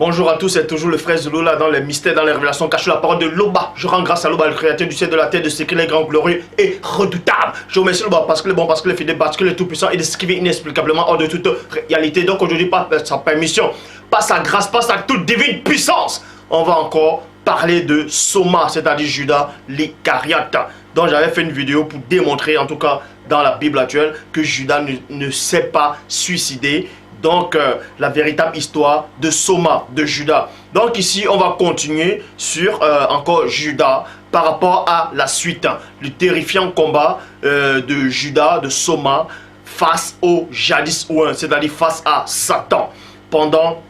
Bonjour à tous, c'est toujours le frère Zulu là dans les mystères, dans les révélations cachées, la parole de Loba. Je rends grâce à Loba, le créateur du ciel de la terre, de ce qu'il est grand, glorieux et redoutable. Je remercie Loba parce qu'il est bon, parce qu'il est fidèle, parce qu'il est tout puissant et de ce qui vient inexplicablement hors de toute réalité. Donc aujourd'hui, par sa permission, par sa grâce, par sa toute divine puissance, on va encore parler de Soma, c'est-à-dire Judas l'Iscariote. Donc j'avais fait une vidéo pour démontrer, en tout cas dans la Bible actuelle, que Judas ne s'est pas suicidé. Donc, la véritable histoire de Soma, de Judas. Donc ici, on va continuer sur encore Judas par rapport à la suite. Le terrifiant combat de Judas, de Soma, face au jadis ouin, c'est-à-dire face à Satan. Pendant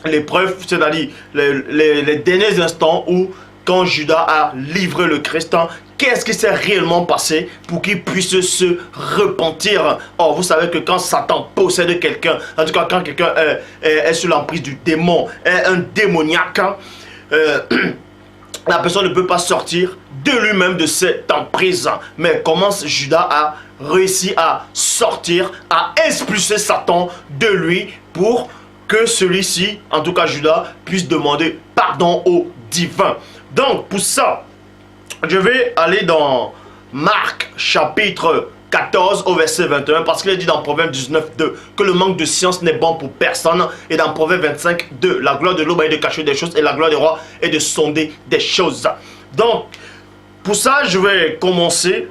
l'épreuve, c'est-à-dire les derniers instants où, quand Judas a livré le Christ, qu'est-ce qui s'est réellement passé pour qu'il puisse se repentir? Or, vous savez que quand Satan possède quelqu'un, en tout cas quand quelqu'un est sous l'emprise du démon, est un démoniaque, la personne ne peut pas sortir de lui-même de cette emprise. Mais comment Judas a réussi à sortir, à expulser Satan de lui pour que celui-ci, en tout cas Judas, puisse demander pardon au divin. Donc, pour ça, je vais aller dans Marc chapitre 14 au verset 21 parce qu'il est dit dans Proverbe 19:2 que le manque de science n'est bon pour personne, et dans Proverbe 25:2 la gloire de l'homme est de cacher des choses et la gloire du roi est de sonder des choses. Donc pour ça je vais commencer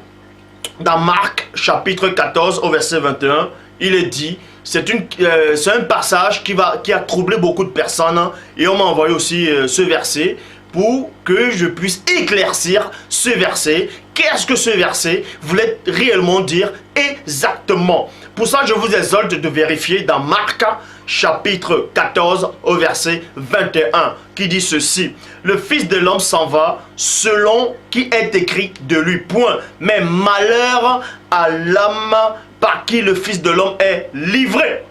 dans Marc chapitre 14 au verset 21. Il est dit, c'est un passage qui a troublé beaucoup de personnes, et on m'a envoyé aussi ce verset pour que je puisse éclaircir ce verset. Qu'est-ce que ce verset voulait réellement dire exactement? Pour ça, je vous exhorte de vérifier dans Marc chapitre 14 au verset 21 qui dit ceci: le Fils de l'homme s'en va selon qui est écrit de lui. Point. Mais malheur à l'homme par qui le Fils de l'homme est livré.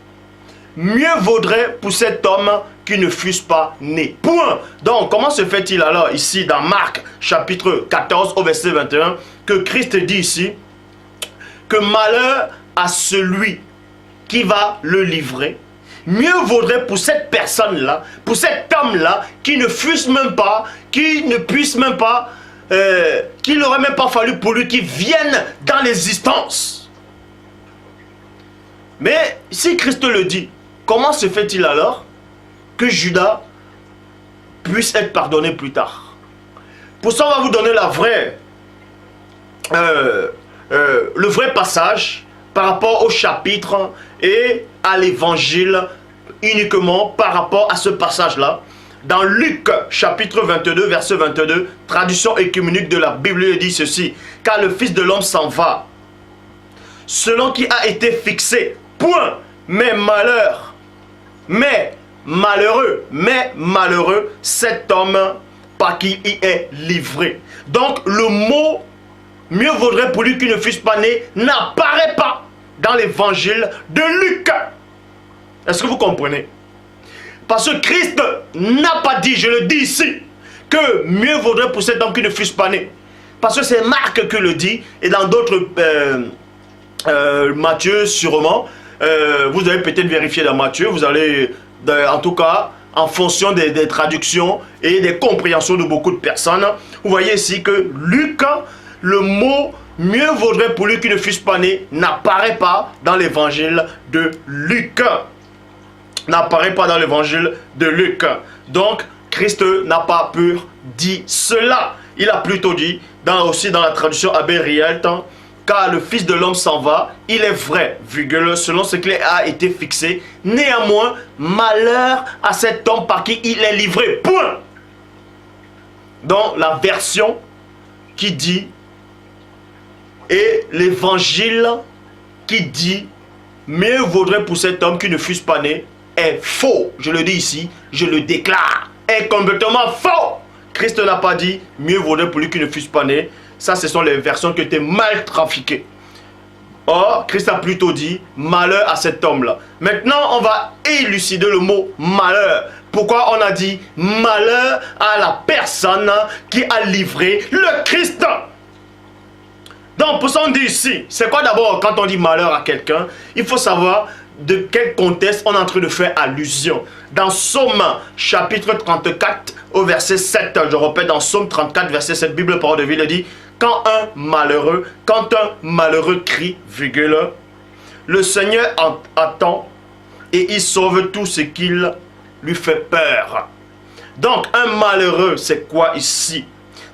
Mieux vaudrait pour cet homme qui ne fusse pas né. Point. Donc, comment se fait-il alors ici dans Marc chapitre 14 au verset 21 que Christ dit ici que malheur à celui qui va le livrer? Mieux vaudrait pour cette personne-là, pour cet homme-là, qui ne fusse même pas, qui ne puisse même pas, qu'il n'aurait même pas fallu pour lui qu'il vienne dans l'existence. Mais si Christ le dit, comment se fait-il alors que Judas puisse être pardonné plus tard? Pour ça, on va vous donner le vrai passage par rapport au chapitre et à l'évangile, uniquement par rapport à ce passage-là. Dans Luc chapitre 22, verset 22, traduction écuménique de la Bible, il dit ceci: car le Fils de l'homme s'en va, selon qui a été fixé. Point. Mais malheureux cet homme par qui il est livré. Donc le mot mieux vaudrait pour lui qu'il ne fût pas né n'apparaît pas dans l'évangile de Luc. Est-ce que vous comprenez? Parce que Christ n'a pas dit, je le dis ici, que mieux vaudrait pour cet homme qu'il ne fût pas né. Parce que c'est Marc qui le dit, et dans d'autres, Matthieu sûrement, vous avez peut-être vérifié dans Matthieu, vous allez, en tout cas, en fonction des traductions et des compréhensions de beaucoup de personnes, vous voyez ici que Luc, le mot mieux vaudrait pour lui qu'il ne fût pas né n'apparaît pas dans l'évangile de Luc. N'apparaît pas dans l'évangile de Luc. Donc, Christ n'a pas pu dire cela. Il a plutôt dit, aussi dans la traduction Abbé Rielt, car le Fils de l'homme s'en va, il est vrai, virgule, selon ce qui a été fixé. Néanmoins, malheur à cet homme par qui il est livré. Point. Donc, la version qui dit, et l'évangile qui dit, mieux vaudrait pour cet homme qui ne fût pas né, est faux. Je le dis ici, je le déclare, est complètement faux. Christ n'a pas dit, mieux vaudrait pour lui qui ne fût pas né. Ça, ce sont les versions qui étaient mal trafiquées. Or, Christ a plutôt dit, malheur à cet homme-là. Maintenant, on va élucider le mot malheur. Pourquoi on a dit malheur à la personne qui a livré le Christ? Donc, pour ça, on dit ici, c'est quoi d'abord quand on dit malheur à quelqu'un? Il faut savoir de quel contexte on est en train de faire allusion. Dans Psaume chapitre 34 au verset 7, je répète, dans Psaume 34 verset 7, Bible parole de vie le dit, quand un malheureux crie, virgule, le Seigneur attend et il sauve tout ce qu'il lui fait peur. Donc un malheureux, c'est quoi ici?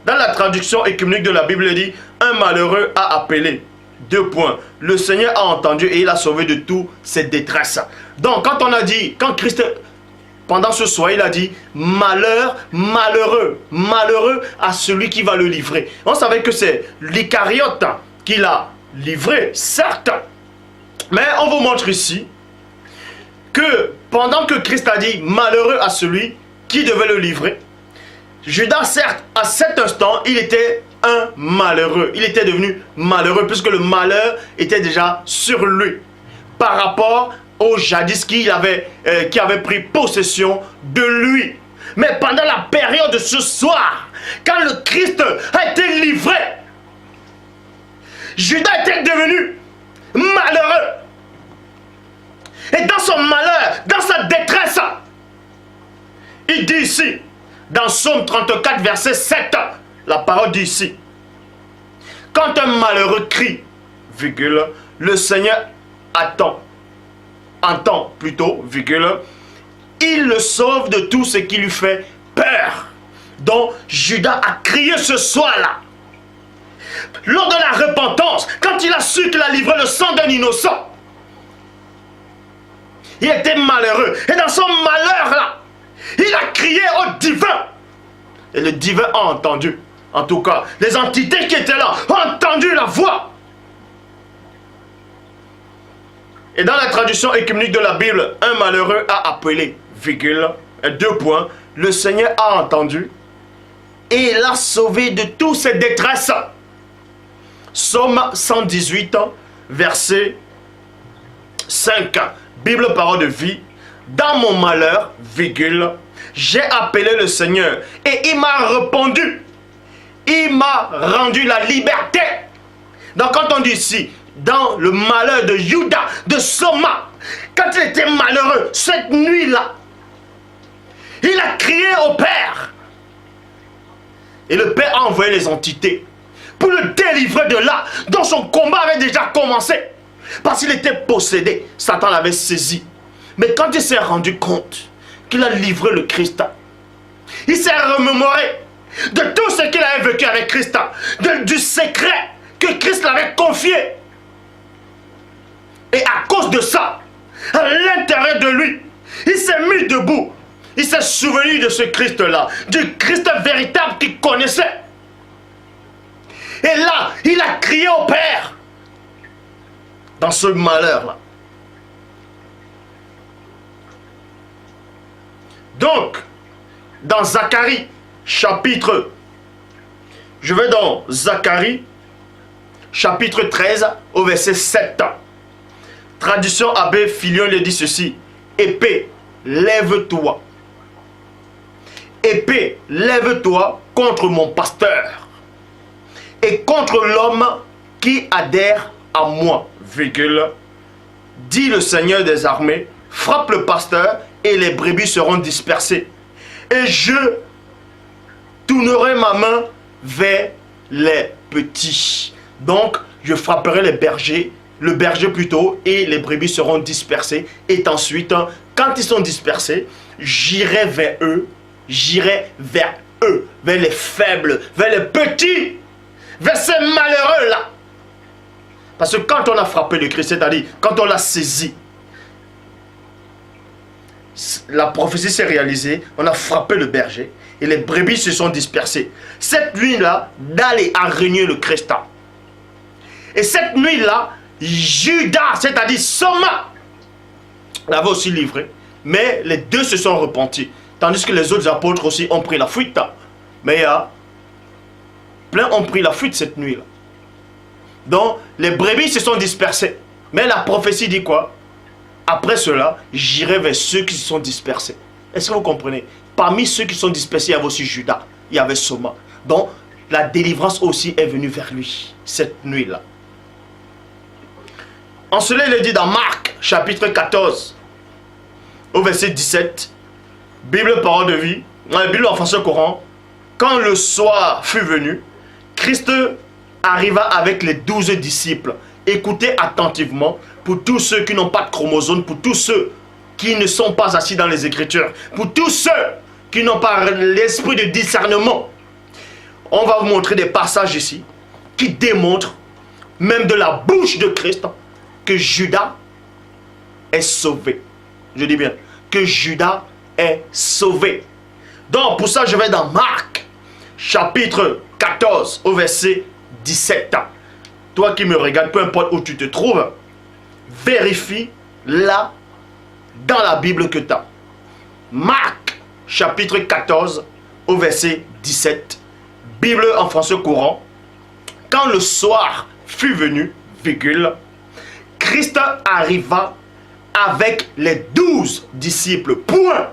Dans la traduction écuménique de la Bible, il dit, un malheureux a appelé. 2 points. Le Seigneur a entendu et il a sauvé de tout ses détresses. Donc quand on a dit, quand Christ, pendant ce soir, il a dit, malheur, malheureux, malheureux à celui qui va le livrer. On savait que c'est l'Icariote qui l'a livré, certes. Mais on vous montre ici que pendant que Christ a dit, malheureux à celui qui devait le livrer, Judas, certes, à cet instant, il était un malheureux. Il était devenu malheureux puisque le malheur était déjà sur lui par rapport au jadis qui avait pris possession de lui. Mais pendant la période de ce soir, quand le Christ a été livré, Judas était devenu malheureux. Et dans son malheur, dans sa détresse, il dit ici, dans Psaume 34, verset 7, la parole dit ici, quand un malheureux crie, virgule, le Seigneur entend plutôt, virgule, il le sauve de tout ce qui lui fait peur. Donc Judas a crié ce soir-là. Lors de la repentance, quand il a su qu'il a livré le sang d'un innocent, il était malheureux. Et dans son malheur-là, il a crié au divin. Et le divin a entendu. En tout cas, les entités qui étaient là ont entendu la voix. Et dans la traduction écuménique de la Bible, un malheureux a appelé, virgule, 2 points, le Seigneur a entendu et l'a sauvé de toutes ses détresses. Psaume 118, verset 5. Bible parole de vie. Dans mon malheur, virgule, j'ai appelé le Seigneur et il m'a répondu. Il m'a rendu la liberté. Donc quand on dit ici, dans le malheur de Judas, de Soma, quand il était malheureux, cette nuit-là, il a crié au Père. Et le Père a envoyé les entités pour le délivrer de là, dont son combat avait déjà commencé. Parce qu'il était possédé, Satan l'avait saisi. Mais quand il s'est rendu compte qu'il a livré le Christ, il s'est remémoré de tout ce qu'il avait vécu avec Christ, du secret que Christ l'avait confié. Et à cause de ça, à l'intérieur de lui, il s'est mis debout. Il s'est souvenu de ce Christ-là, du Christ véritable qu'il connaissait. Et là, il a crié au Père dans ce malheur-là. Donc, dans Zacharie, chapitre, je vais dans Zacharie, chapitre 13, au verset 7. Traduction Abbé Filion le dit ceci, épée, lève-toi. Épée, lève-toi contre mon pasteur et contre l'homme qui adhère à moi, virgule, dit le Seigneur des armées, frappe le pasteur et les brebis seront dispersées. Et je tournerai ma main vers les petits. Donc, je frapperai les bergers, le berger plutôt, et les brebis seront dispersées. Et ensuite, quand ils sont dispersés, j'irai vers eux, vers les faibles, vers les petits, vers ces malheureux-là. Parce que quand on a frappé le Christ, c'est-à-dire quand on l'a saisi, la prophétie s'est réalisée, on a frappé le berger et les brebis se sont dispersées. Cette nuit-là, d'aller a régné le Christ. Et cette nuit-là, Judas, c'est-à-dire Soma, l'avait aussi livré. Mais les deux se sont repentis. Tandis que les autres apôtres aussi ont pris la fuite. Mais plein ont pris la fuite cette nuit-là. Donc, les brebis se sont dispersées. Mais la prophétie dit quoi? Après cela, j'irai vers ceux qui se sont dispersés. Est-ce que vous comprenez? Parmi ceux qui sont dispersés, il y avait aussi Judas. Il y avait Soma. Donc, la délivrance aussi est venue vers lui, cette nuit-là. En cela, il est dit dans Marc, chapitre 14, au verset 17, Bible parole de vie, dans la Bible en français courant, quand le soir fut venu, Christ arriva avec les 12 disciples. Écoutez attentivement, pour tous ceux qui n'ont pas de chromosomes, pour tous ceux qui ne sont pas assis dans les Écritures, pour tous ceux qui n'ont pas l'esprit de discernement. On va vous montrer des passages ici qui démontrent, même de la bouche de Christ, que Judas est sauvé. Je dis bien, que Judas est sauvé. Donc, pour ça, je vais dans Marc, chapitre 14, au verset 17. Toi qui me regardes, peu importe où tu te trouves, vérifie là, dans la Bible que tu as. Marc, chapitre 14, au verset 17. Bible en français courant. Quand le soir fut venu, virgule, Christ arriva avec les 12 disciples, point,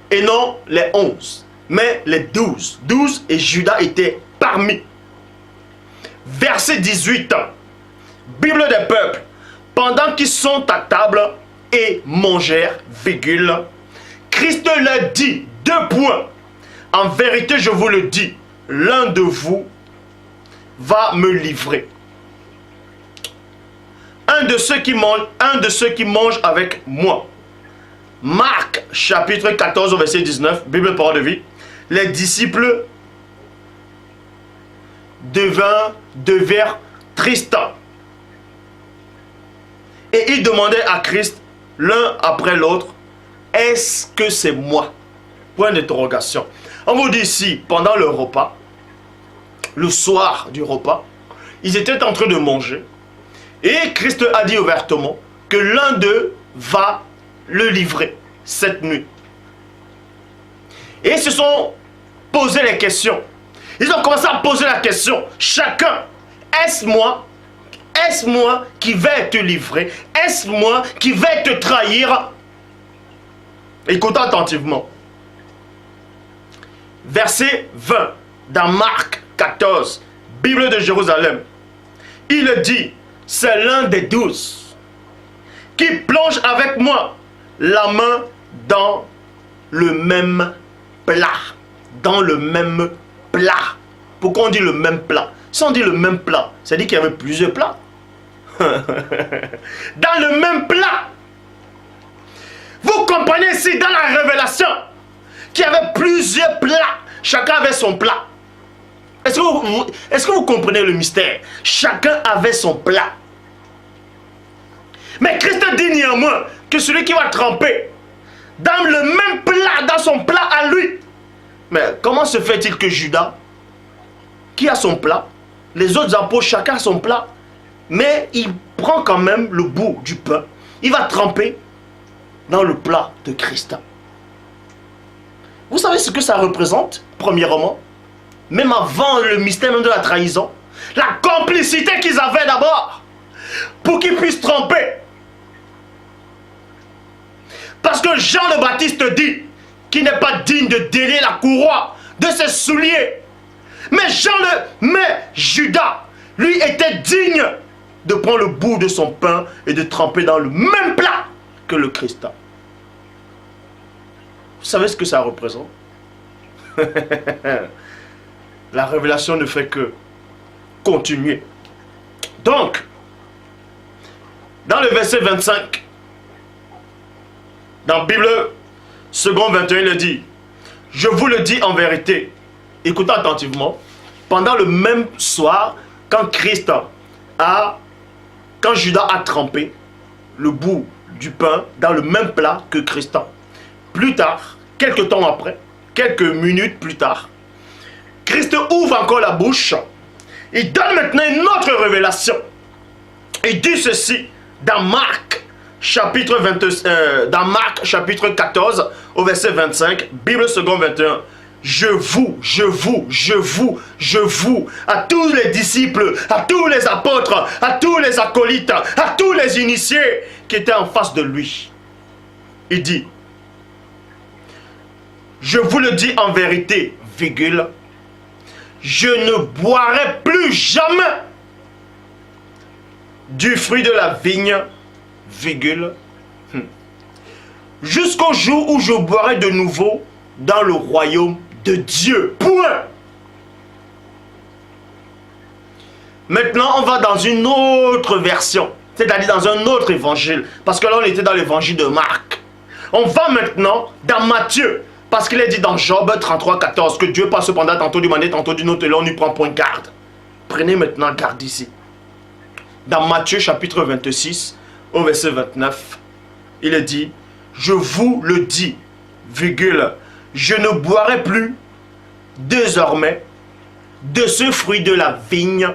et non les 11, mais les 12. 12 et Judas était parmi. Verset 18, Bible des peuples, pendant qu'ils sont à table et mangèrent, virgule, Christ leur dit, 2 points, en vérité je vous le dis, l'un de vous va me livrer. Un de ceux qui mangent avec moi. Marc, chapitre 14, verset 19, Bible parole de vie. Les disciples devinrent tristes. Et ils demandaient à Christ, l'un après l'autre, est-ce que c'est moi? Point d'interrogation. On vous dit ici, pendant le repas, le soir du repas, ils étaient en train de manger. Et Christ a dit ouvertement que l'un d'eux va le livrer cette nuit. Et ils se sont posé les questions. Ils ont commencé à poser la question. Chacun, est-ce moi qui vais te livrer? Est-ce moi qui vais te trahir? Écoutez attentivement. Verset 20 dans Marc 14, Bible de Jérusalem. Il dit, c'est l'un des 12 qui plonge avec moi la main dans le même plat. Dans le même plat. Pourquoi on dit le même plat? Si on dit le même plat, ça dit qu'il y avait plusieurs plats. Dans le même plat. Vous comprenez ici dans la révélation qu'il y avait plusieurs plats. Chacun avait son plat. Est-ce que vous comprenez le mystère? Chacun avait son plat. Mais Christ dit néanmoins que celui qui va tremper dans le même plat, dans son plat à lui. Mais comment se fait-il que Judas, qui a son plat, les autres apôtres, chacun a son plat, mais il prend quand même le bout du pain, il va tremper dans le plat de Christ. Vous savez ce que ça représente, premièrement? Même avant le mystère même de la trahison, la complicité qu'ils avaient d'abord, pour qu'ils puissent tremper. Parce que Jean le Baptiste dit qu'il n'est pas digne de délier la courroie de ses souliers. Mais Judas, lui, était digne de prendre le bout de son pain et de tremper dans le même plat que le Christ. Vous savez ce que ça représente? La révélation ne fait que continuer. Donc, dans le verset 25, dans la Bible, second 21, il dit, je vous le dis en vérité, écoutez attentivement, pendant le même soir, quand Judas a trempé le bout du pain dans le même plat que Christ, plus tard, quelques temps après, quelques minutes plus tard, Christ ouvre encore la bouche. Il donne maintenant une autre révélation. Il dit ceci dans Marc chapitre 14 au verset 25, Bible second 21. Je vous, à tous les disciples, à tous les apôtres, à tous les acolytes, à tous les initiés qui étaient en face de lui. Il dit, je vous le dis en vérité, virgule, je ne boirai plus jamais du fruit de la vigne, virgule, jusqu'au jour où je boirai de nouveau dans le royaume de Dieu. Point. Maintenant, on va dans une autre version, c'est-à-dire dans un autre évangile, parce que là, on était dans l'évangile de Marc. On va maintenant dans Matthieu, parce qu'il est dit dans Job 33, 14, que Dieu passe cependant tantôt d'une manière, tantôt d'une autre, et là, on n'y prend point garde. Prenez maintenant garde ici. Dans Matthieu chapitre 26, au verset 29, il est dit, je vous le dis, virgule, je ne boirai plus désormais de ce fruit de la vigne,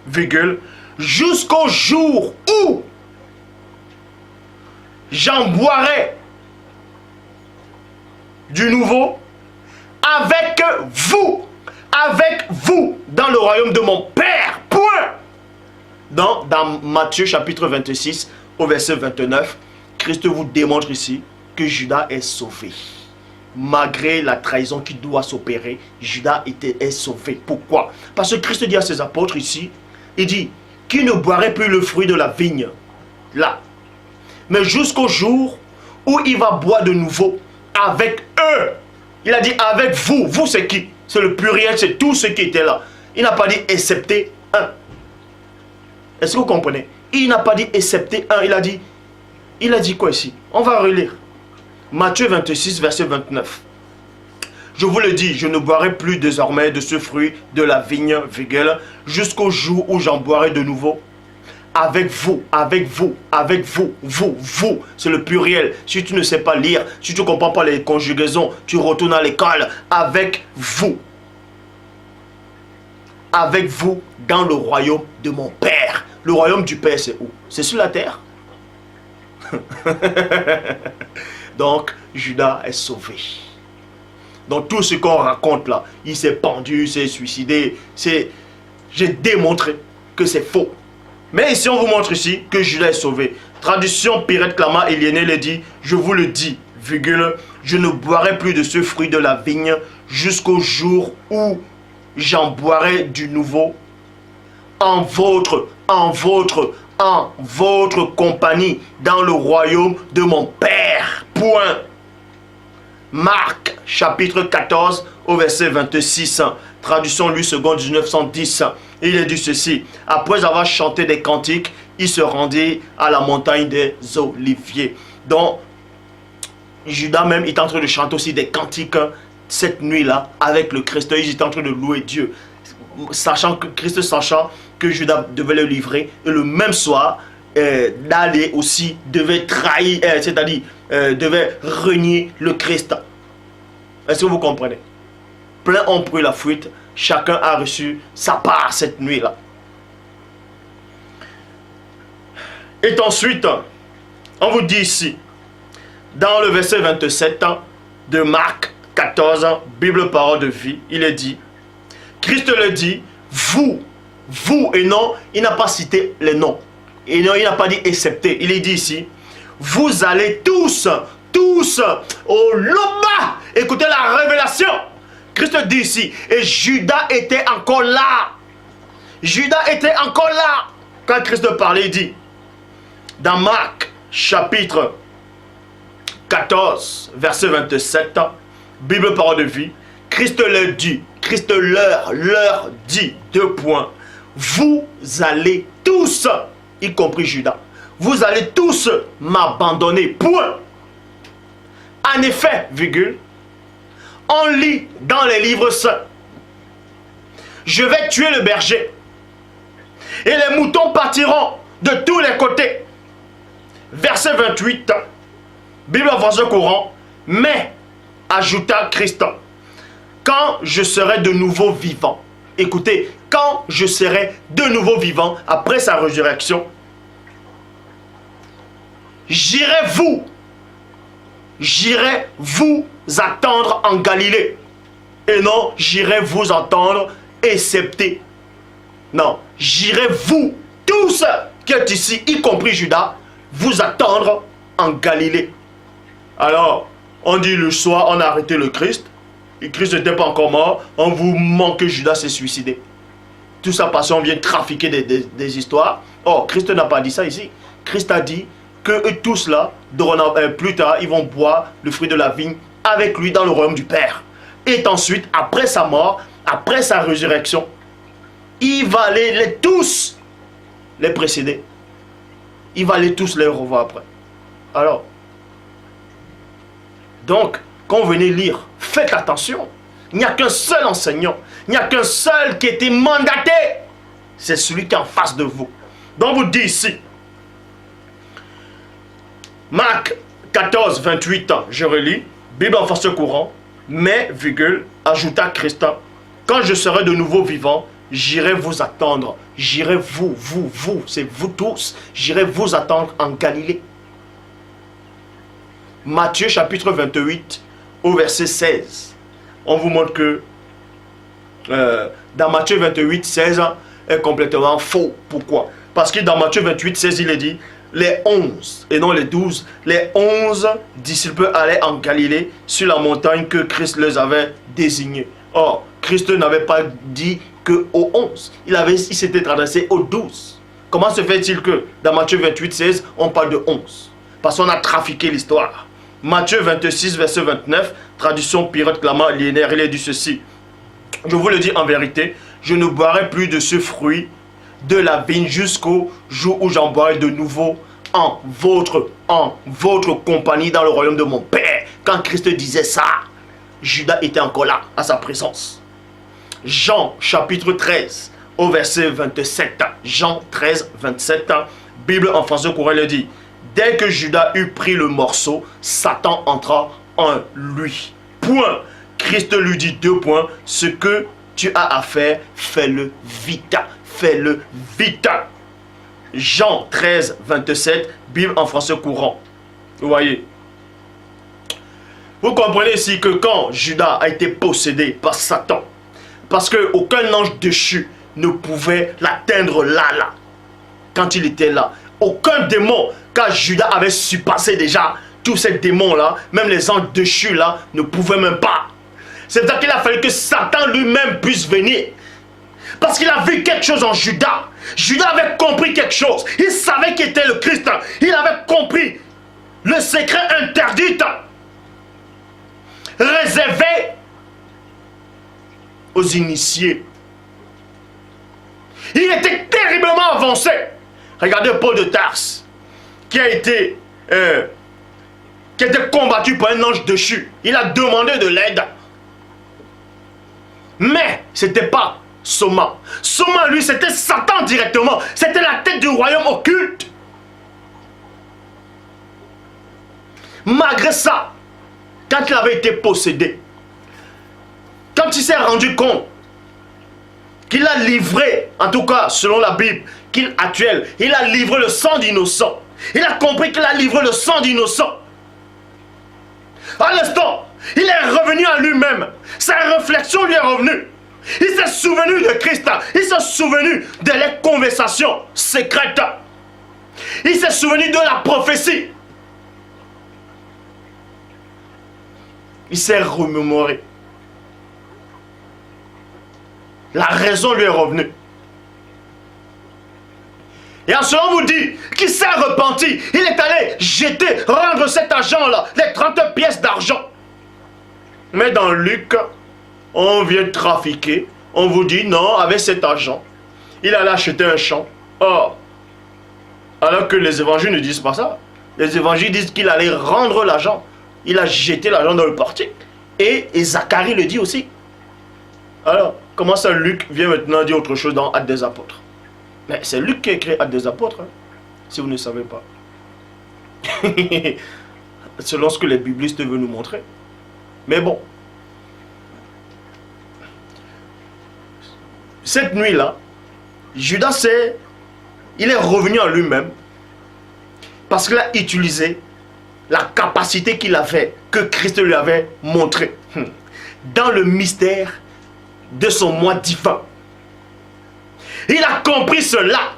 virgule, jusqu'au jour où j'en boirai du nouveau avec vous dans le royaume de mon Père. Point. Dans Matthieu chapitre 26 au verset 29, Christ vous démontre ici que Judas est sauvé. Malgré la trahison qui doit s'opérer, Judas est sauvé. Pourquoi? Parce que Christ dit à ses apôtres ici, il dit, qui ne boirait plus le fruit de la vigne, là, mais jusqu'au jour où il va boire de nouveau avec eux. Il a dit avec vous. Vous c'est qui? C'est le pluriel, c'est tous ceux qui étaient là. Il n'a pas dit excepté un. Est-ce que vous comprenez? Il n'a pas dit excepté un. Il a dit quoi ici? On va relire. Matthieu 26, verset 29. Je vous le dis, je ne boirai plus désormais de ce fruit de la vigne, virgule, jusqu'au jour où j'en boirai de nouveau. Avec vous. C'est le pluriel. Si tu ne sais pas lire, si tu ne comprends pas les conjugaisons, tu retournes à l'école. Avec vous. Avec vous dans le royaume de mon Père. Le royaume du Père, c'est où? C'est sur la terre. Donc, Judas est sauvé. Donc, tout ce qu'on raconte là, il s'est pendu, il s'est suicidé. J'ai démontré que c'est faux. Mais ici, on vous montre ici que Judas est sauvé. Traduction Pirette Clama Eliéné le dit, je vous le dis, virgule, je ne boirai plus de ce fruit de la vigne jusqu'au jour où j'en boirai du nouveau en votre compagnie dans le royaume de mon Père. Point. Marc chapitre 14 au verset 26. Traduction Louis II 1910. Il est dit ceci. Après avoir chanté des cantiques, il se rendit à la montagne des Oliviers. Donc, Judas même est en train de chanter aussi des cantiques cette nuit-là avec le Christ. Il est en train de louer Dieu. Christ sachant que Judas devait le livrer. Et le même soir, d'aller aussi devait trahir, c'est-à-dire devait renier le Christ. Est-ce que vous comprenez? Plein ont pris la fuite. Chacun a reçu sa part cette nuit-là. Et ensuite, on vous dit ici, dans le verset 27 de Marc 14, Bible parole de vie, il est dit, Christ le dit, vous, et non, il n'a pas cité les noms. Et non, il n'a pas dit excepté. Il est dit ici, vous allez tous au Loba. Écoutez la révélation. Christ dit ici, et Judas était encore là. Judas était encore là. Quand Christ parlait, il dit, dans Marc chapitre 14, verset 27, Bible parole de vie, Christ leur dit, leur dit, deux points, vous allez tous, y compris Judas, vous allez tous m'abandonner, point. En effet, virgule, on lit dans les livres saints, je vais tuer le berger et les moutons partiront de tous les côtés. Verset 28, Bible verset courant, mais, ajouta Christ, quand je serai de nouveau vivant, écoutez, quand je serai de nouveau vivant après sa résurrection, j'irai vous attendre en Galilée. Et non, j'irai vous entendre excepté. Non, j'irai vous, tous qui êtes ici, y compris Judas, vous attendre en Galilée. Alors, on dit le soir, on a arrêté le Christ. Et Christ n'était pas encore mort. On vous ment que Judas s'est suicidé. Tout ça parce qu'on vient trafiquer des histoires. Oh, Christ n'a pas dit ça ici. Christ a dit que eux tous là, plus tard, ils vont boire le fruit de la vigne avec lui dans le royaume du Père. Et ensuite, après sa mort, après sa résurrection, il va aller tous les précéder. Il va aller tous les revoir après. Alors, donc, quand vous venez lire, faites attention. Il n'y a qu'un seul enseignant. Il n'y a qu'un seul qui a été mandaté. C'est celui qui est en face de vous. Donc, vous dit ici, Marc 14, 28, je relis, Bible en français courant, mais, virgule, ajouta Christ, quand je serai de nouveau vivant, j'irai vous attendre. J'irai vous, c'est vous tous. J'irai vous attendre en Galilée. Matthieu chapitre 28 au verset 16. On vous montre que dans Matthieu 28, 16 est complètement faux. Pourquoi? Parce que dans Matthieu 28, 16, il est dit, les 11 et non les 12, les 11 disciples allaient en Galilée sur la montagne que Christ les avait désignée. Or, Christ n'avait pas dit que aux 11. Il s'était adressé aux 12. Comment se fait-il que dans Matthieu 28, 16, on parle de 11? Parce qu'on a trafiqué l'histoire. Matthieu 26, verset 29, traduction Pirate Clamant Liénaire, il est dit ceci. Je vous le dis en vérité, je ne boirai plus de ce fruit de la vigne jusqu'au jour où j'en boirai de nouveau en votre compagnie dans le royaume de mon Père. Quand Christ disait ça, Judas était encore là, à sa présence. Jean chapitre 13, au verset 27. Jean 13, 27. Bible en français courant le dit. Dès que Judas eut pris le morceau, Satan entra en lui. Point. Christ lui dit 2 points. Ce que tu as à faire, fais-le vite. Fais-le vite. Jean 13, 27. Bible en français courant. Vous voyez. Vous comprenez ici que quand Judas a été possédé par Satan, parce qu'aucun ange déchu ne pouvait l'atteindre là, quand il était là. Aucun démon, car Judas avait surpassé déjà tous ces démons-là, même les anges déchus là, ne pouvaient même pas. C'est pour ça qu'il a fallu que Satan lui-même puisse venir. Parce qu'il a vu quelque chose en Judas. Judas avait compris quelque chose. Il savait qu'il était le Christ. Il avait compris le secret interdit, réservé aux initiés. Il était terriblement avancé. Regardez Paul de Tarse, qui a été combattu par un ange déchu. Il a demandé de l'aide. Mais ce n'était pas Soma. Soma, lui, c'était Satan directement. C'était la tête du royaume occulte. Malgré ça, quand il avait été possédé, quand il s'est rendu compte qu'il a livré, en tout cas selon la Bible, qu'il actuelle, il a livré le sang d'innocents. Il a compris qu'il a livré le sang d'innocents. À l'instant, il est revenu à lui-même. Sa réflexion lui est revenue. Il s'est souvenu de Christ. Il s'est souvenu de les conversations secrètes. Il s'est souvenu de la prophétie. Il s'est remémoré. La raison lui est revenue. Et en cela, on vous dit qu'il s'est repenti. Il est allé jeter, rendre cet argent-là, les 30 pièces d'argent. Mais dans Luc, on vient trafiquer. On vous dit non, avec cet argent, il allait acheter un champ. Or, alors que les évangiles ne disent pas ça. Les évangiles disent qu'il allait rendre l'argent. Il a jeté l'argent dans le portique. Et Zacharie le dit aussi. Alors, comment ça Luc vient maintenant dire autre chose dans Actes des Apôtres? Mais c'est Luc qui a écrit Actes des Apôtres, hein, si vous ne savez pas. Selon ce que les biblistes veulent nous montrer. Mais bon. Cette nuit-là, Judas il est revenu en lui-même parce qu'il a utilisé la capacité qu'il avait, que Christ lui avait montré dans le mystère de son moi divin. Il a compris cela.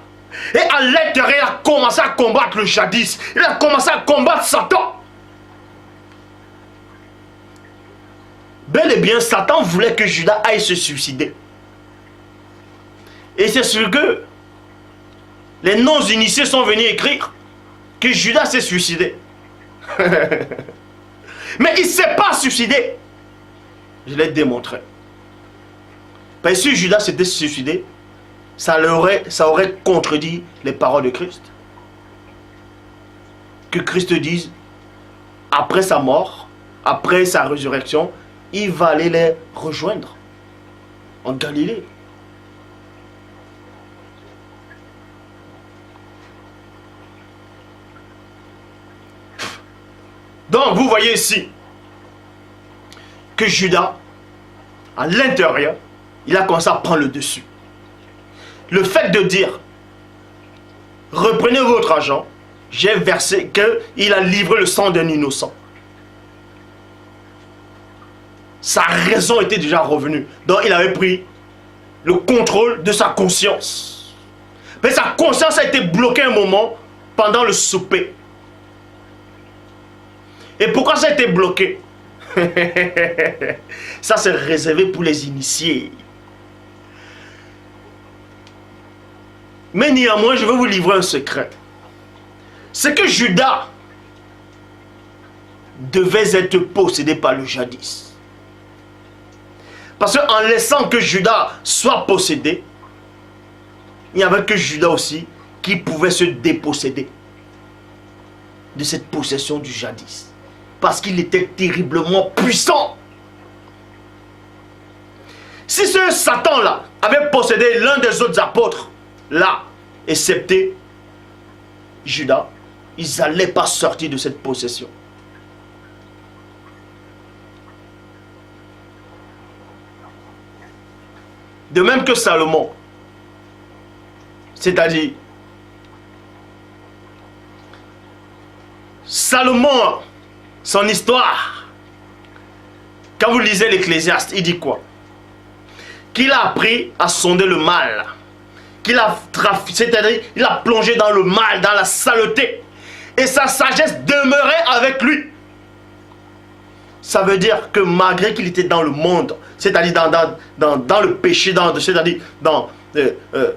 Et à l'intérieur, il a commencé à combattre le jadis. Il a commencé à combattre Satan. Bel et bien, Satan voulait que Judas aille se suicider. Et c'est ce que les non-initiés sont venus écrire. que Judas s'est suicidé. Mais il ne s'est pas suicidé. Je l'ai démontré. Parce que si Judas s'était suicidé, ça aurait contredit les paroles de Christ. Que Christ dise, après sa mort, après sa résurrection, il va aller les rejoindre en Galilée. Donc vous voyez ici que Judas, à l'intérieur, il a commencé à prendre le dessus. Le fait de dire, reprenez votre argent, j'ai versé qu'il a livré le sang d'un innocent. Sa raison était déjà revenue. Donc il avait pris le contrôle de sa conscience. Mais sa conscience a été bloquée un moment pendant le souper. Et pourquoi ça a été bloqué? Ça c'est réservé pour les initiés. Mais néanmoins, je vais vous livrer un secret. C'est que Judas devait être possédé par le jadis. Parce qu'en laissant que Judas soit possédé, il n'y avait que Judas aussi qui pouvait se déposséder de cette possession du jadis. Parce qu'il était terriblement puissant. Si ce Satan-là avait possédé l'un des autres apôtres, là, excepté Judas, ils n'allaient pas sortir de cette possession. De même que Salomon, c'est-à-dire Salomon, son histoire, quand vous lisez l'Ecclésiaste, il dit quoi? Qu'il a appris à sonder le mal, c'est-à-dire il a plongé dans le mal, dans la saleté, et sa sagesse demeurait avec lui. Ça veut dire que malgré qu'il était dans le monde, c'est-à-dire dans le péché, c'est-à-dire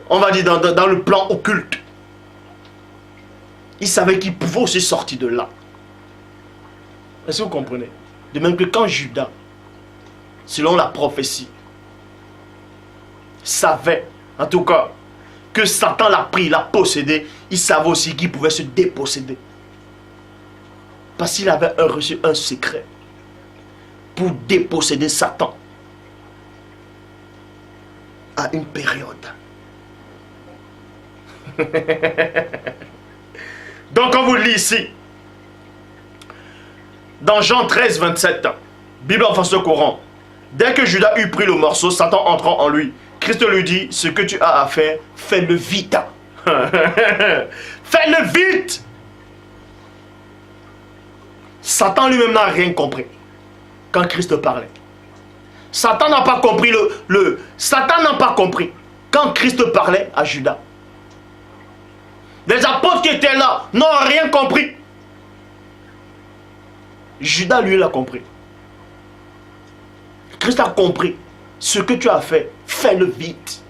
on va dire dans le plan occulte, il savait qu'il pouvait aussi sortir de là. Est-ce que vous comprenez? De même que quand Judas, selon la prophétie, savait, en tout cas, que Satan l'a pris, l'a possédé, il savait aussi qu'il pouvait se déposséder. Parce qu'il avait reçu un secret pour déposséder Satan à une période. Donc on vous lit ici, dans Jean 13, 27, Bible en français courant, dès que Judas eut pris le morceau, Satan entrant en lui, Christ lui dit, ce que tu as à faire, fais-le vite. Fais-le vite. Satan lui-même n'a rien compris quand Christ parlait. Satan n'a pas compris Satan n'a pas compris quand Christ parlait à Judas. Les apôtres qui étaient là n'ont rien compris. Judas, lui, l'a compris. Christ a compris. Ce que tu as fait, fais-le vite.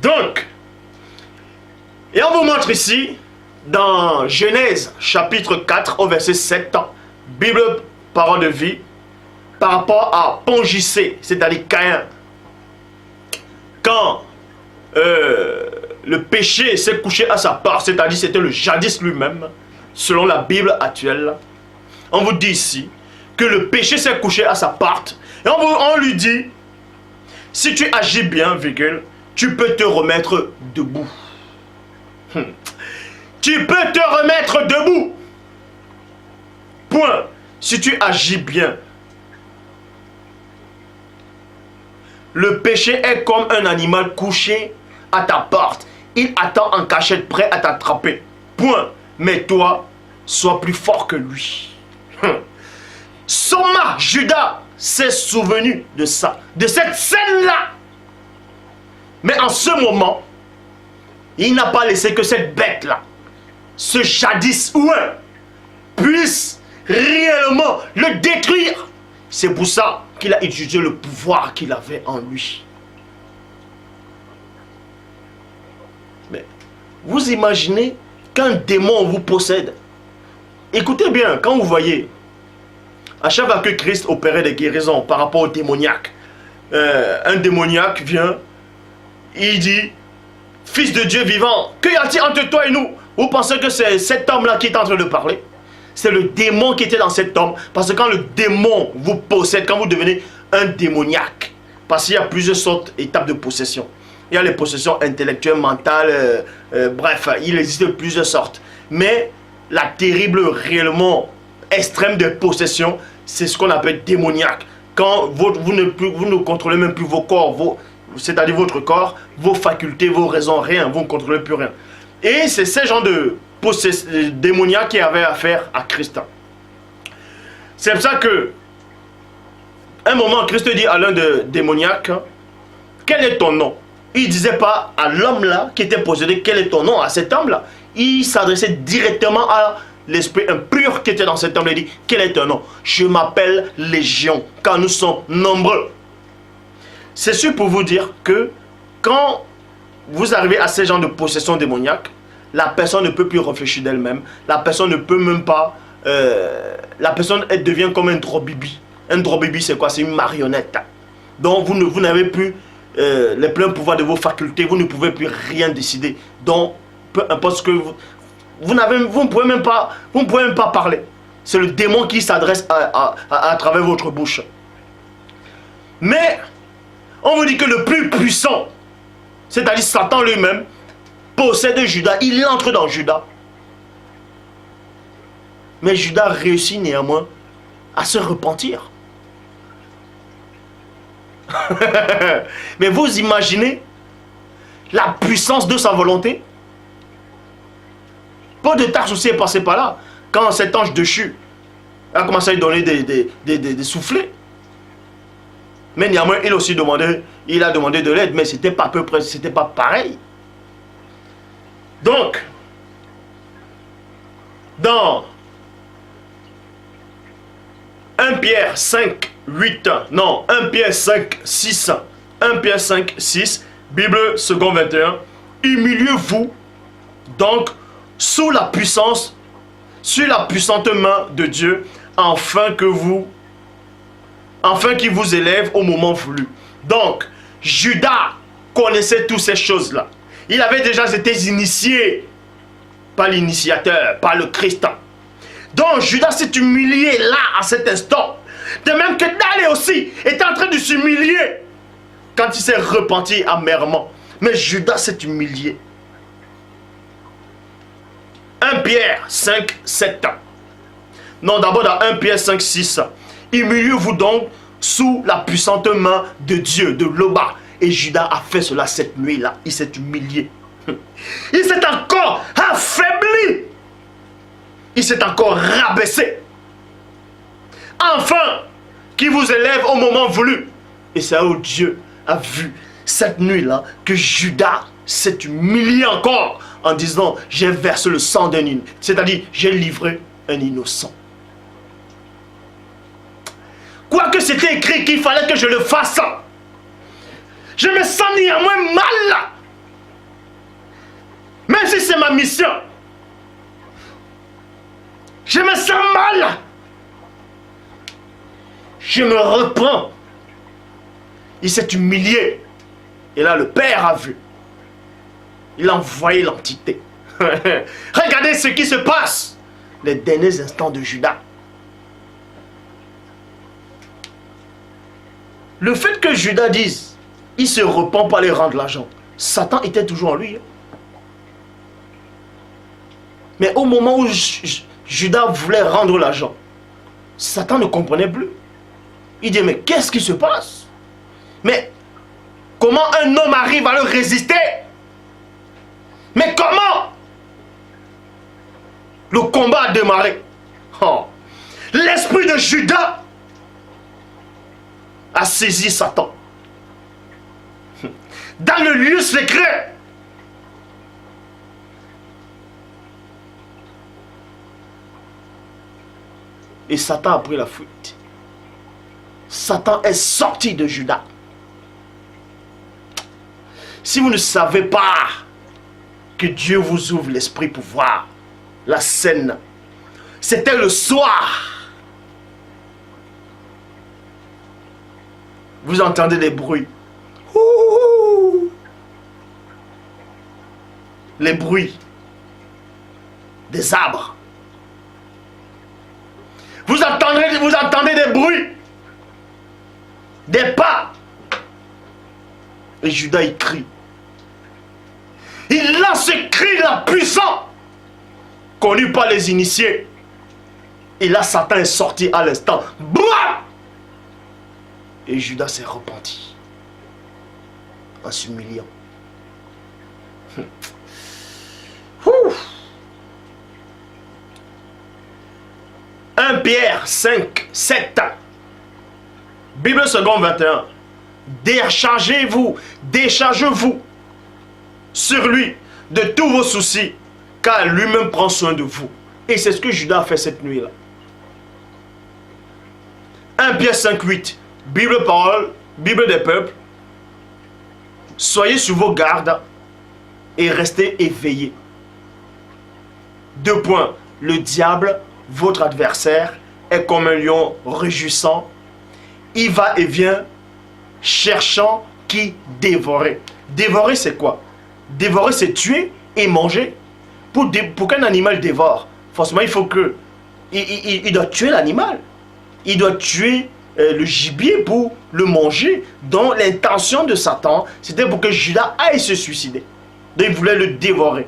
Donc, et on vous montre ici, dans Genèse chapitre 4 au verset 7, Bible, parole de vie, par rapport à Pongicé, c'est-à-dire Caïn. Quand le péché s'est couché à sa part, c'est-à-dire c'était le jadis lui-même, selon la Bible actuelle, on vous dit ici que le péché s'est couché à sa part, et on lui dit, si tu agis bien, tu peux te remettre debout. Tu peux te remettre debout. Point. Si tu agis bien. Le péché est comme un animal couché à ta porte. Il attend en cachette prêt à t'attraper. Point. Mais toi, sois plus fort que lui. Soma, Judas, s'est souvenu de ça, de cette scène-là. Mais en ce moment, il n'a pas laissé que cette bête-là, ce jadis ouin, puisse réellement le détruire. C'est pour ça qu'il a utilisé le pouvoir qu'il avait en lui. Vous imaginez qu'un démon vous possède. Écoutez bien, quand vous voyez, à chaque fois que Christ opérait des guérisons par rapport au démoniaque, un démoniaque vient, il dit, Fils de Dieu vivant, que y a-t-il entre toi et nous? Vous pensez que c'est cet homme-là qui est en train de parler? C'est le démon qui était dans cet homme. Parce que quand le démon vous possède, quand vous devenez un démoniaque, parce qu'il y a plusieurs sortes, étapes de possession. Il y a les possessions intellectuelles, mentales, bref, il existe plusieurs sortes. Mais la terrible, réellement extrême de possession, c'est ce qu'on appelle démoniaque. Quand vous ne contrôlez même plus vos corps, c'est-à-dire votre corps, vos facultés, vos raisons, rien, vous ne contrôlez plus rien. Et c'est ce genre de démoniaque qui avait affaire à Christ. C'est pour ça que, un moment, Christ dit à l'un des démoniaques, quel est ton nom? Il ne disait pas à l'homme là qui était possédé, quel est ton nom à cet homme là. Il s'adressait directement à l'esprit impur qui était dans cet homme. Il dit, quel est ton nom? Je m'appelle Légion, car nous sommes nombreux. C'est sûr pour vous dire que quand vous arrivez à ce genre de possession démoniaque, la personne ne peut plus réfléchir d'elle-même. La personne ne peut même pas... la personne, elle devient comme un drobibi. Un drobibi, c'est quoi? C'est une marionnette. Donc, vous n'avez plus les pleins pouvoirs de vos facultés. Vous ne pouvez plus rien décider. Donc, peu importe ce que vous ne pouvez même pas parler. C'est le démon qui s'adresse à travers votre bouche. Mais, on vous dit que le plus puissant, c'est-à-dire Satan lui-même, possède Judas, il entre dans Judas. Mais Judas réussit néanmoins à se repentir. Mais vous imaginez la puissance de sa volonté? Paul de Tarse aussi est passé par là. Quand cet ange déchu a commencé à lui donner des soufflets. Mais néanmoins, il a demandé de l'aide, mais c'était pas à peu près, c'était pas pareil. Donc, dans 1 Pierre 5, 8, non, 1 Pierre 5, 6, 1 Pierre 5, 6, Bible second 21, humiliez-vous donc sous la puissance, sur la puissante main de Dieu, afin qu'il vous élève au moment voulu. Donc, Judas connaissait toutes ces choses-là. Il avait déjà été initié par l'initiateur, par le Christ. Donc Judas s'est humilié là, à cet instant. De même que Daniel aussi était en train de s'humilier quand il s'est repenti amèrement. Mais Judas s'est humilié. 1 Pierre 5, 7. Non, d'abord dans 1 Pierre 5, 6. Humiliez-vous donc sous la puissante main de Dieu, de l'Oba. Et Judas a fait cela cette nuit-là. Il s'est humilié. Il s'est encore affaibli. Il s'est encore rabaissé. Enfin, qui vous élève au moment voulu. Et c'est là où Dieu a vu cette nuit-là que Judas s'est humilié encore en disant, j'ai versé le sang d'un innocent. C'est-à-dire, j'ai livré un innocent. Quoique c'était écrit qu'il fallait que je le fasse, je me sens néanmoins mal. Même si c'est ma mission. Je me sens mal. Je me reprends. Il s'est humilié. Et là, le Père a vu. Il a envoyé l'entité. Regardez ce qui se passe. Les derniers instants de Judas. Le fait que Judas dise, il se repent pour aller rendre l'argent. Satan était toujours en lui. Mais au moment où Judas voulait rendre l'argent, Satan ne comprenait plus. Il dit, mais qu'est-ce qui se passe? Mais comment un homme arrive à le résister? Mais comment? Le combat a démarré. Oh. L'esprit de Judas a saisi Satan. Dans le lieu secret. Et Satan a pris la fuite. Satan est sorti de Judas. Si vous ne savez pas que Dieu vous ouvre l'esprit pour voir la scène. C'était le soir. Vous entendez des bruits. Ouh! Les bruits des arbres. Vous entendez des bruits, des pas. Et Judas, il crie. Il lance ce cri là puissant, connu par les initiés. Et là, Satan est sorti à l'instant. Bouah! Et Judas s'est repenti en s'humiliant. 1 Pierre 5, 7. Bible seconde 21. Déchargez-vous sur lui de tous vos soucis, car lui-même prend soin de vous. Et c'est ce que Judas a fait cette nuit-là. 1 Pierre 5, 8. Bible parole, Bible des peuples. Soyez sur vos gardes et restez éveillés. 2 points. Le diable, votre adversaire, est comme un lion rugissant. Il va et vient cherchant qui dévorer. Dévorer, c'est quoi? Dévorer, c'est tuer et manger. Pour qu'un animal dévore, forcément, il faut que... Il doit tuer l'animal. Il doit tuer le gibier pour le manger. Donc, l'intention de Satan, c'était pour que Judas aille se suicider. Donc, il voulait le dévorer.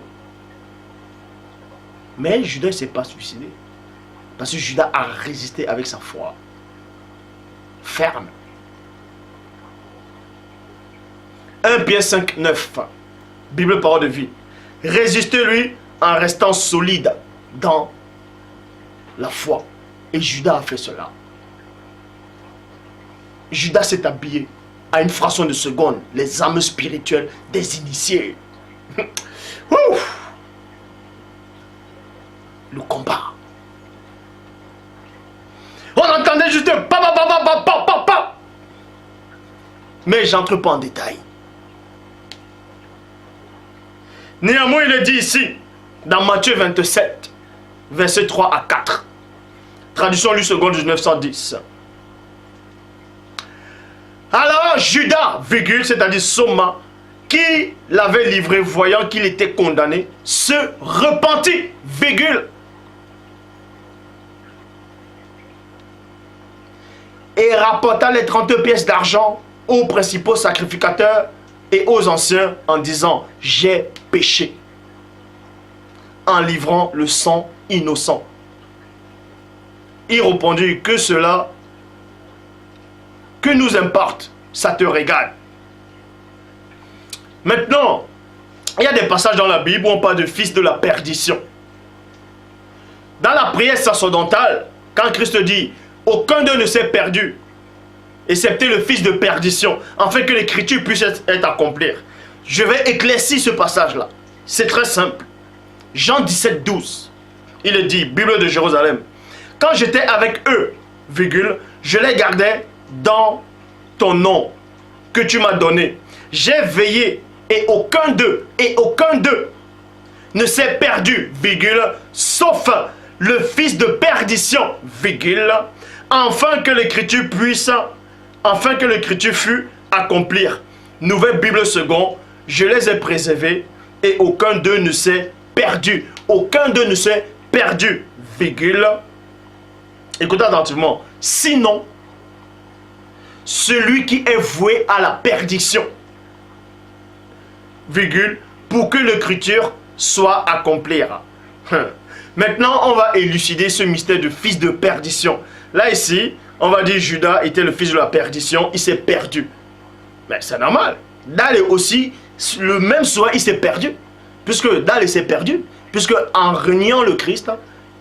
Mais Judas ne s'est pas suicidé. Parce que Judas a résisté avec sa foi ferme. 1 Pierre 5, 9. Bible parole de vie. Résistez-lui en restant solide dans la foi. Et Judas a fait cela. Judas s'est habillé à une fraction de seconde les âmes spirituelles des initiés. Le combat. On entendait juste pa. Mais j'entre pas en détail. Néanmoins, il est dit ici, dans Matthieu 27, versets 3 à 4. Traduction Lu seconde 1910. Alors Judas, c'est-à-dire Soma, qui l'avait livré, voyant qu'il était condamné, se repentit, et rapporta les 30 pièces d'argent aux principaux sacrificateurs et aux anciens en disant: j'ai péché, en livrant le sang innocent. Il répondit: que cela, que nous importe, ça te regarde. Maintenant, il y a des passages dans la Bible où on parle de fils de la perdition. Dans la prière sacerdotale, quand Christ dit: aucun d'eux ne s'est perdu, excepté le fils de perdition, afin que l'écriture puisse être accomplie. Je vais éclaircir ce passage-là. C'est très simple. Jean 17, 12. Il est dit, Bible de Jérusalem: quand j'étais avec eux, je les gardais dans ton nom que tu m'as donné. J'ai veillé et aucun d'eux ne s'est perdu, sauf le fils de perdition, afin que l'écriture fût accomplie. Nouvelle Bible seconde: je les ai préservés et aucun d'eux ne s'est perdu. Aucun d'eux ne s'est perdu, Écoutez attentivement. Sinon, celui qui est voué à la perdition, pour que l'écriture soit accomplie. Maintenant, on va élucider ce mystère de fils de perdition. Là, ici, on va dire Judas était le fils de la perdition, il s'est perdu. Mais c'est normal. Dale aussi, le même soir, il s'est perdu. Puisque Dale s'est perdu. Puisque en reniant le Christ,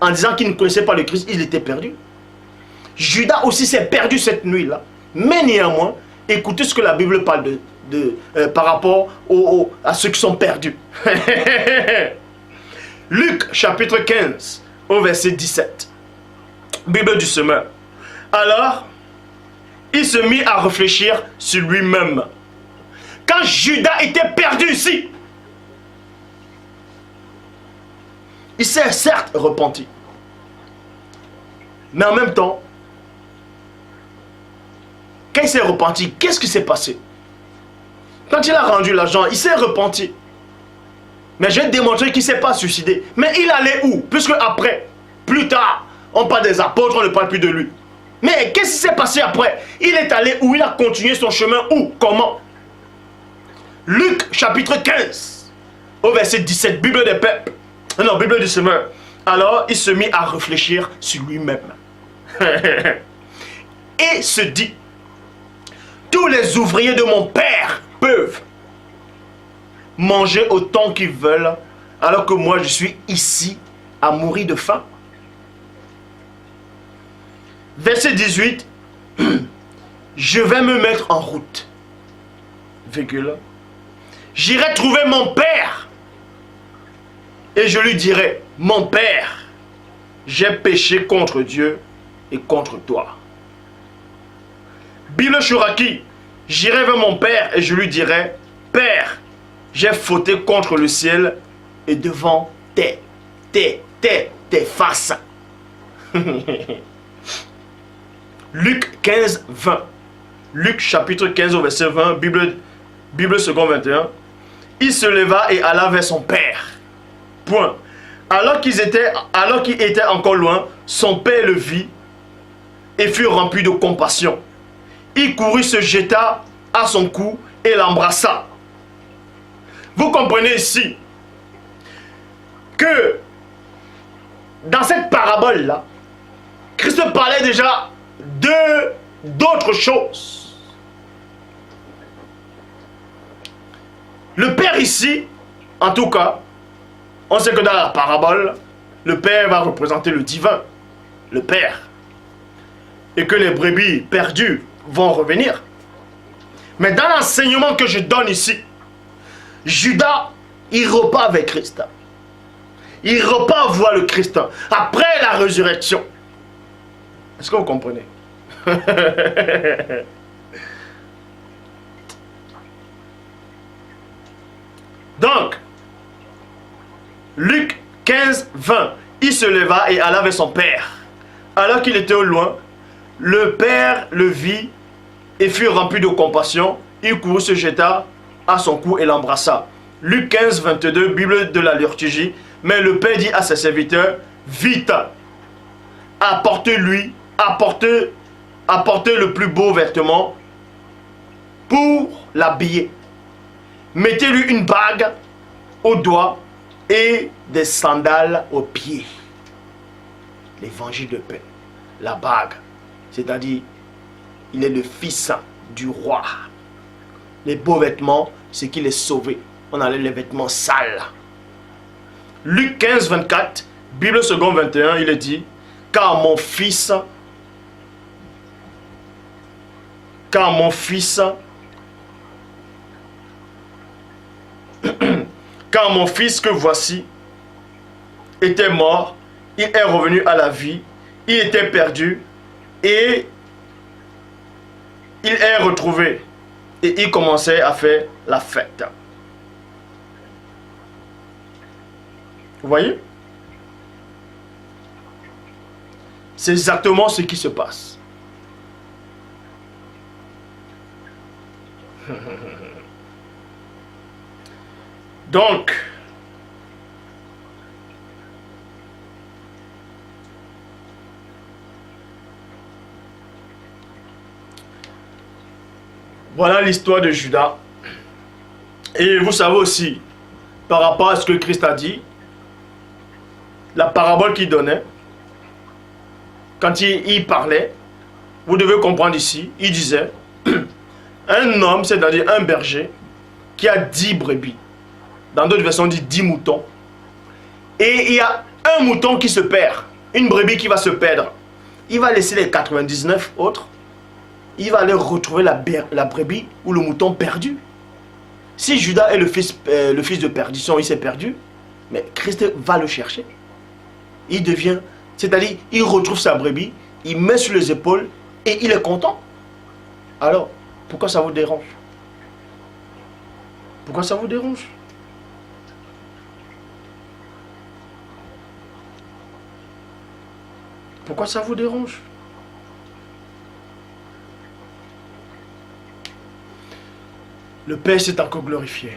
en disant qu'il ne connaissait pas le Christ, il était perdu. Judas aussi s'est perdu cette nuit-là. Mais néanmoins, écoutez ce que la Bible parle par rapport à ceux qui sont perdus. Luc chapitre 15, au verset 17. Bible du semeur. Alors, il se mit à réfléchir sur lui-même. Quand Judas était perdu ici, Il s'est certes repenti. Mais en même temps, quand il s'est repenti, qu'est-ce qui s'est passé? Quand il a rendu l'argent, il s'est repenti. Mais j'ai démontré qu'il ne s'est pas suicidé. Mais il allait où? Puisque après, plus tard, on parle des apôtres, on ne parle plus de lui. Mais qu'est-ce qui s'est passé après? Il est allé où? Il a continué son chemin où? Comment? Luc chapitre 15, au verset 17, Bible des peuples. Non, Bible du Semeur. Alors, il se mit à réfléchir sur lui-même. Et se dit, tous les ouvriers de mon père peuvent manger autant qu'ils veulent, alors que moi je suis ici à mourir de faim. Verset 18, je vais me mettre en route, virgule. J'irai trouver mon père et je lui dirai, mon père, j'ai péché contre Dieu et contre toi. Bible Shuraki, j'irai vers mon père et je lui dirai, père, j'ai fauté contre le ciel et devant tes faces. Luc 15, 20. Luc chapitre 15 au verset 20, Bible second 21. Il se leva et alla vers son père. Point. Alors qu'il était encore loin, son père le vit et fut rempli de compassion. Il courut, se jeta à son cou et l'embrassa. Vous comprenez ici que dans cette parabole-là, Christ parlait déjà d'autres choses. Le Père ici, en tout cas, on sait que dans la parabole, le Père va représenter le divin, le Père, et que les brebis perdues vont revenir. Mais dans l'enseignement que je donne ici, Judas, il repart avec Christ. Il repart voir le Christ après la résurrection. Est-ce que vous comprenez? Donc, Luc 15, 20. Il se leva et alla vers son père. Alors qu'il était au loin, le père le vit et fut rempli de compassion. Il courut, se jeta à son cou et l'embrassa. Luc 15, 22, Bible de la liturgie. Mais le père dit à ses serviteurs, vite, apportez le plus beau vêtement pour l'habiller. Mettez-lui une bague au doigt et des sandales aux pieds. L'évangile de paix, la bague, c'est-à-dire, il est le fils du roi. Les beaux vêtements, c'est qu'il est sauvé. On enlève les vêtements sales. Luc 15, 24, Bible second 21, il est dit, car mon fils que voici était mort, il est revenu à la vie, il était perdu et il est retrouvé. Et il commençait à faire la fête. Vous voyez? C'est exactement ce qui se passe. Donc, voilà l'histoire de Judas. Et vous savez aussi, par rapport à ce que Christ a dit, la parabole qu'il donnait, quand il parlait, vous devez comprendre ici, il disait, un homme, c'est-à-dire un berger, qui a 10 brebis. Dans d'autres versions, on dit 10 moutons. Et il y a un mouton qui se perd, une brebis qui va se perdre. Il va laisser les 99 autres. Il va aller retrouver la brebis ou le mouton perdu. Si Judas est le fils de perdition, il s'est perdu, mais Christ va le chercher. Il devient, c'est-à-dire, il retrouve sa brebis, il met sur les épaules et il est content. Alors, pourquoi ça vous dérange? Pourquoi ça vous dérange? Pourquoi ça vous dérange? Le Père s'est encore glorifié.